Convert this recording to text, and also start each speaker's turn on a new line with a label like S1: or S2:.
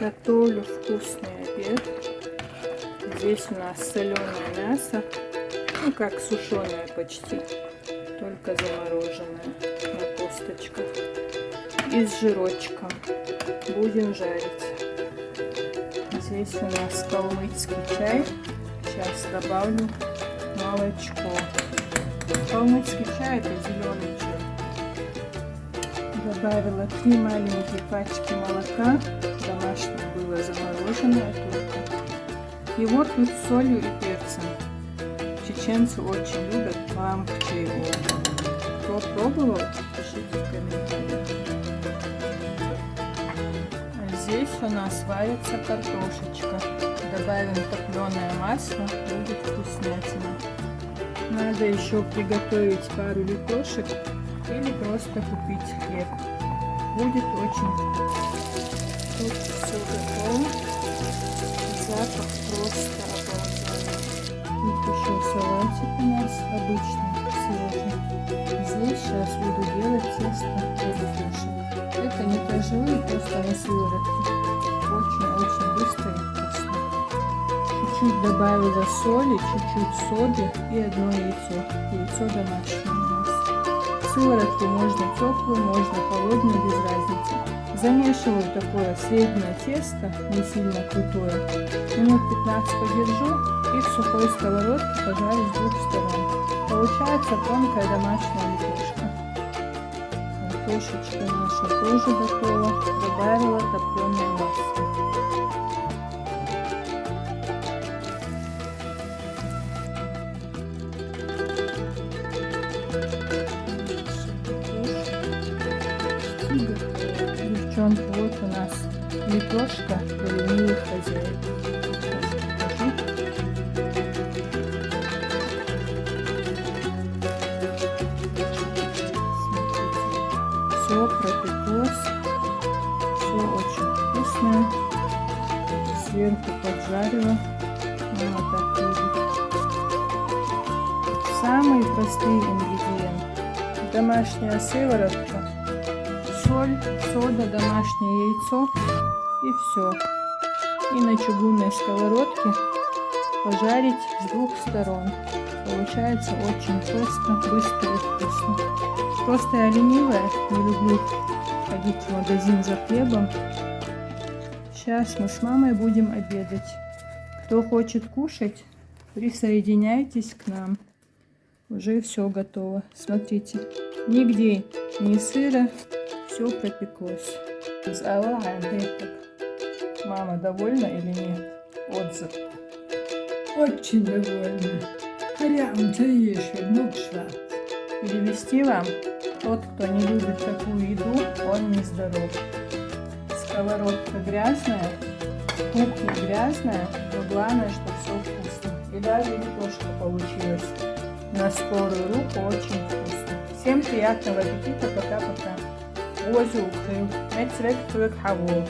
S1: Готовлю вкусный обед. Здесь у нас соленое мясо, ну как сушеное почти, только замороженное на косточках и с жирочком. Будем жарить. Здесь у нас калмыцкий чай. Сейчас добавлю молочко. Калмыцкий чай — это зеленый чай. Добавила 3 маленькие пачки молока. Домашнее было замороженное только. И вот тут с солью и перцем. Чеченцы очень любят пам к чайву. Кто пробовал, пишите в комментариях. Здесь у нас варится картошечка. Добавим топленое масло, будет вкуснятина. Надо еще приготовить пару лепешек или просто купить хлеб. Будет очень вкусно. Тут все готово. Запах просто обалденный. Тут еще салатик у нас обычный, свежий. Здесь сейчас буду делать тесто для лепешек. Это не тяжело, просто на сыворотке. Очень-очень быстро и вкусно. Чуть-чуть добавила соли, чуть-чуть соды и одно яйцо. Яйцо домашнее у нас. Сыворотку можно теплую, можно холодную, без разницы. Замешиваю такое среднее тесто, не сильно крутое. Минут 15 подержу и в сухой сковородке пожарю с 2 сторон. Получается тонкая домашняя лепешка. Картошечка наша тоже готова. Добавила топленое масло. Девчонки, вот у нас лепешка для ленивых хозяек. Все пропеклось, все очень вкусное. Сверху поджарила. Вот так любит. Самые простые ингредиенты. Домашняя сыворотка, соль, сода, домашнее яйцо и все. И на чугунной сковородке пожарить с 2 сторон. Получается очень просто, быстро и вкусно. Просто я ленивая, не люблю ходить в магазин за хлебом. Сейчас мы с мамой будем обедать. Кто хочет кушать, присоединяйтесь к нам. Уже все готово. Смотрите, нигде ни сыра, все пропеклось. Мама довольна или нет? Отзыв.
S2: Очень довольна. Прям заешь, много шват.
S1: Перевести вам: тот, кто не любит такую еду, он не здоров. Сковородка грязная, кухня грязная, но главное, что все вкусно. И даже лепешка получилась на скорую руку, очень вкусно. Всем приятного аппетита, пока-пока. Возю укрыл, мецвек твек хавол.